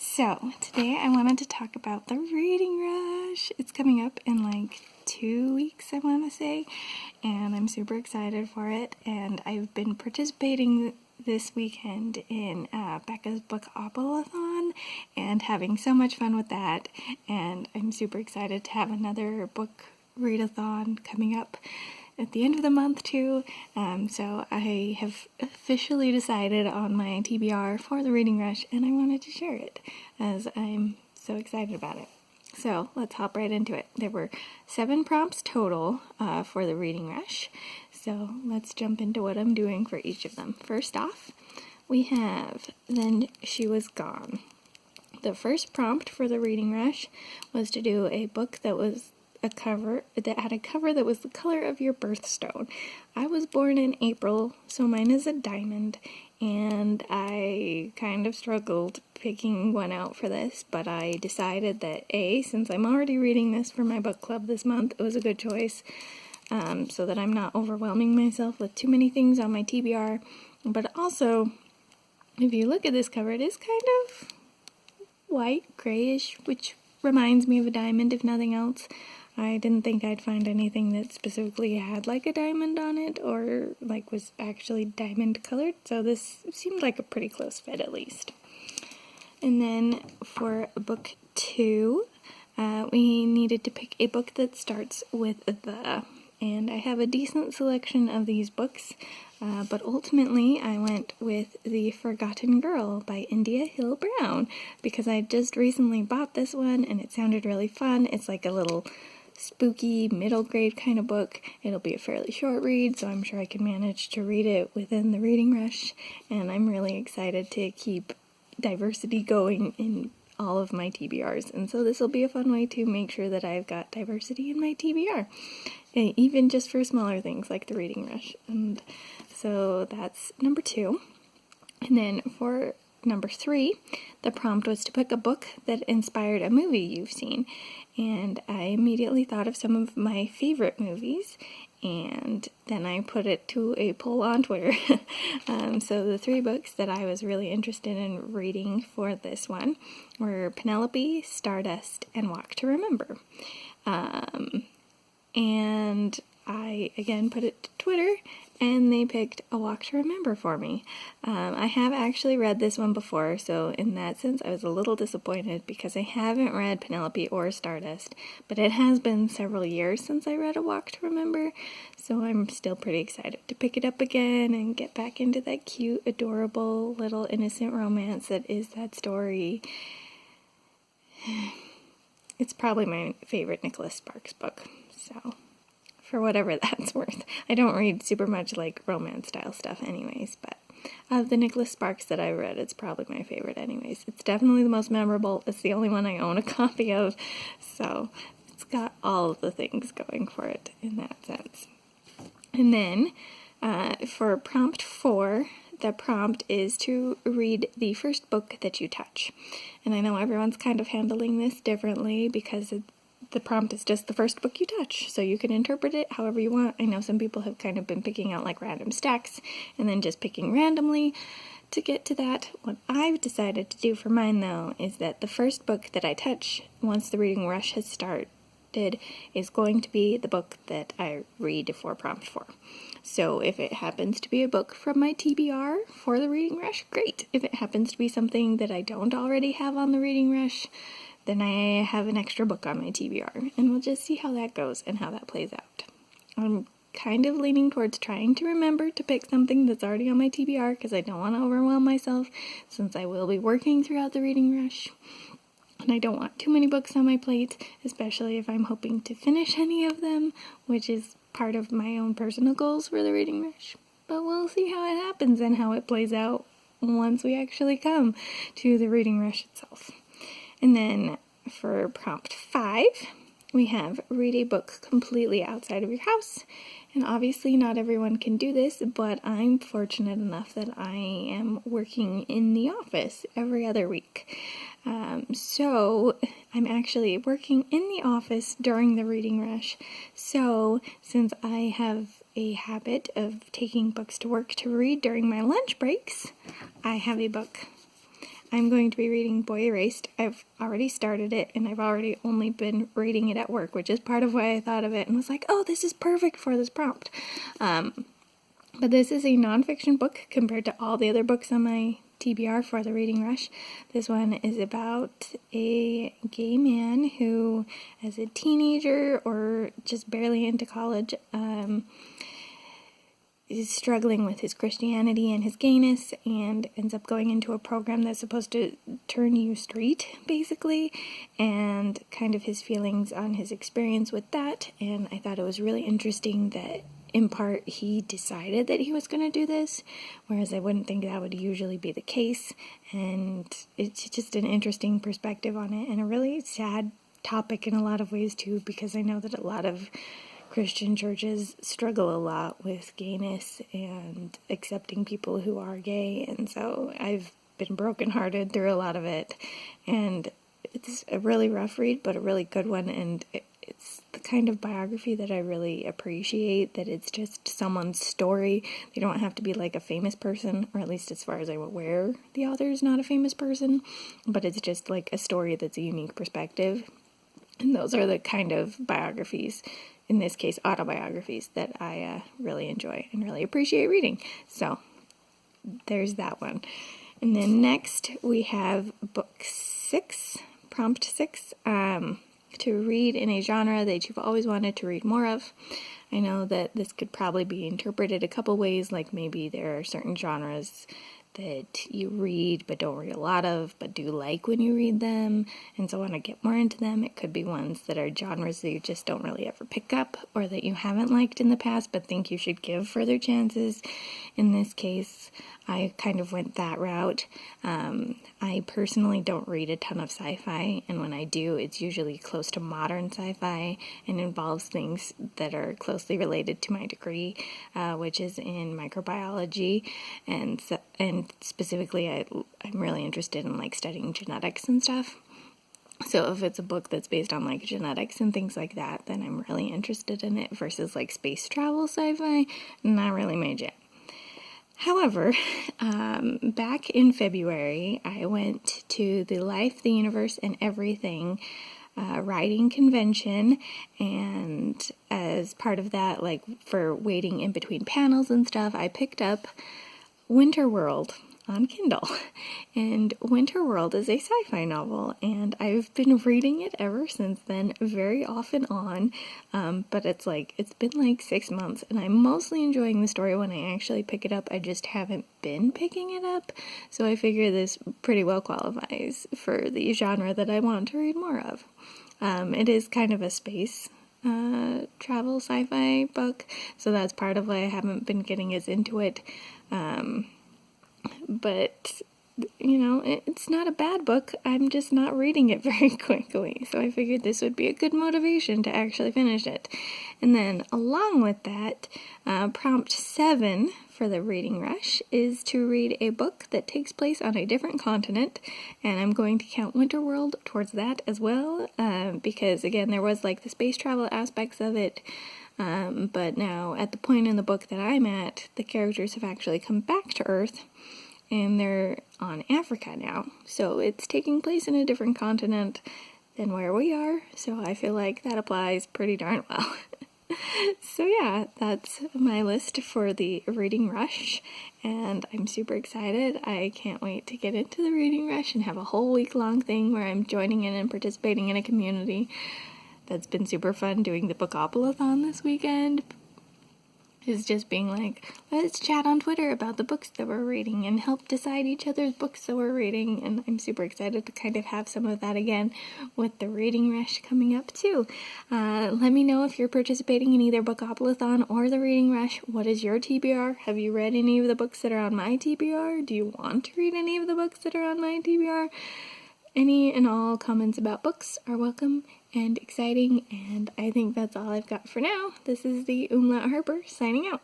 So, today I wanted to talk about the reading rush. It's coming up in like 2 weeks, I want to say, and I'm super excited for it. And I've been participating this weekend in Becca's Book-Opalathon and having so much fun with that. And I'm super excited to have another book readathon coming up at the end of the month too. So I have officially decided on my TBR for the reading rush, and I wanted to share it as I'm so excited about it. So let's hop right into it. There were 7 prompts total for the reading rush. So let's jump into what I'm doing for each of them. First off, we have Then She Was Gone. The first prompt for the reading rush was to do a book that was had a cover that was the color of your birthstone. I was born in April, so mine is a diamond, and I kind of struggled picking one out for this, but I decided that since I'm already reading this for my book club this month, it was a good choice, so that I'm not overwhelming myself with too many things on my TBR. But also, if you look at this cover, it is kind of white, grayish, which reminds me of a diamond, if nothing else. I didn't think I'd find anything that specifically had like a diamond on it or like was actually diamond colored, so this seemed like a pretty close fit at least. And then for book 2, we needed to pick a book that starts with the, and I have a decent selection of these books, but ultimately I went with The Forgotten Girl by India Hill Brown because I just recently bought this one and it sounded really fun. It's like a little spooky middle grade kind of book. It'll be a fairly short read, so I'm sure I can manage to read it within the reading rush, and I'm really excited to keep diversity going in all of my TBRs, and so this will be a fun way to make sure that I've got diversity in my TBR, even just for smaller things like the reading rush. And so that's number 2. And then for number 3, the prompt was to pick a book that inspired a movie you've seen. And I immediately thought of some of my favorite movies, and then I put it to a poll on Twitter. So the 3 books that I was really interested in reading for this one were Penelope, Stardust, and Walk to Remember. And I, again, put it to Twitter, and they picked A Walk to Remember for me. I have actually read this one before, so in that sense I was a little disappointed because I haven't read Penelope or Stardust, but it has been several years since I read A Walk to Remember, so I'm still pretty excited to pick it up again and get back into that cute, adorable, little innocent romance that is that story. It's probably my favorite Nicholas Sparks book, so for whatever that's worth. I don't read super much like romance style stuff anyways, but of the Nicholas Sparks that I read, it's probably my favorite anyways. It's definitely the most memorable. It's the only one I own a copy of, so it's got all of the things going for it in that sense. And then for prompt 4, the prompt is to read the first book that you touch. And I know everyone's kind of handling this differently because the prompt is just the first book you touch, so you can interpret it however you want. I know some people have kind of been picking out like random stacks and then just picking randomly to get to that. What I've decided to do for mine, though, is that the first book that I touch once the reading rush has started is going to be the book that I read for prompt 4. So if it happens to be a book from my TBR for the reading rush, great. If it happens to be something that I don't already have on the reading rush, then I have an extra book on my TBR, and we'll just see how that goes and how that plays out. I'm kind of leaning towards trying to remember to pick something that's already on my TBR because I don't want to overwhelm myself since I will be working throughout the reading rush. And I don't want too many books on my plate, especially if I'm hoping to finish any of them, which is part of my own personal goals for the reading rush. But we'll see how it happens and how it plays out once we actually come to the reading rush itself. And then for prompt 5, we have read a book completely outside of your house. And obviously not everyone can do this, but I'm fortunate enough that I am working in the office every other week. So I'm actually working in the office during the reading rush. So since I have a habit of taking books to work to read during my lunch breaks, I have a book I'm going to be reading Boy Erased. I've already started it, and I've already only been reading it at work, which is part of why I thought of it and was like, oh, this is perfect for this prompt. But this is a nonfiction book compared to all the other books on my TBR for the Reading Rush. This one is about a gay man who, as a teenager or just barely into college, is struggling with his Christianity and his gayness and ends up going into a program that's supposed to turn you straight, basically, and kind of his feelings on his experience with that. And I thought it was really interesting that in part he decided that he was going to do this, whereas I wouldn't think that would usually be the case. And it's just an interesting perspective on it, and a really sad topic in a lot of ways too, because I know that a lot of Christian churches struggle a lot with gayness and accepting people who are gay, and so I've been brokenhearted through a lot of it, and it's a really rough read, but a really good one, and it's the kind of biography that I really appreciate, that it's just someone's story. They don't have to be like a famous person, or at least as far as I'm aware, the author is not a famous person, but it's just like a story that's a unique perspective, and those are the kind of biographies, in this case autobiographies, that I really enjoy and really appreciate reading. So there's that one. And then next we have book 6, prompt 6, to read in a genre that you've always wanted to read more of. I know that this could probably be interpreted a couple ways, like maybe there are certain genres that you read but don't read a lot of, but do like when you read them, and so want to get more into them. It could be ones that are genres that you just don't really ever pick up, or that you haven't liked in the past but think you should give further chances. In this case, I kind of went that route. I personally don't read a ton of sci-fi, and when I do, it's usually close to modern sci-fi and involves things that are closely related to my degree, which is in microbiology, and specifically I'm really interested in like studying genetics and stuff. So if it's a book that's based on like genetics and things like that, then I'm really interested in it, versus like space travel sci-fi, not really my jam. However, back in February, I went to the Life, the Universe, and Everything writing convention, and as part of that, like for waiting in between panels and stuff, I picked up Winter World on Kindle, and Winter World is a sci-fi novel, and I've been reading it ever since then, very off and on, but it's been like 6 months, and I'm mostly enjoying the story when I actually pick it up. I just haven't been picking it up, so I figure this pretty well qualifies for the genre that I want to read more of. It is kind of a space travel sci-fi book, so that's part of why I haven't been getting as into it. But, you know, it's not a bad book. I'm just not reading it very quickly. So I figured this would be a good motivation to actually finish it. And then along with that, prompt 7 for the Reading Rush is to read a book that takes place on a different continent. And I'm going to count Winter World towards that as well. Because, again, there was like the space travel aspects of it. But now, at the point in the book that I'm at, the characters have actually come back to Earth, and they're on Africa now. So it's taking place in a different continent than where we are, so I feel like that applies pretty darn well. So yeah, that's my list for the Reading Rush, and I'm super excited. I can't wait to get into the Reading Rush and have a whole week-long thing where I'm joining in and participating in a community. That's been super fun doing the Bookopoly-thon this weekend. Is just being like, let's chat on Twitter about the books that we're reading and help decide each other's books that we're reading, and I'm super excited to kind of have some of that again with the Reading Rush coming up too. Let me know if you're participating in either Bookopoly-thon or the Reading Rush. What is your TBR? Have you read any of the books that are on my TBR? Do you want to read any of the books that are on my TBR? Any and all comments about books are welcome and exciting, and I think that's all I've got for now. This is the Umlaut Harper signing out.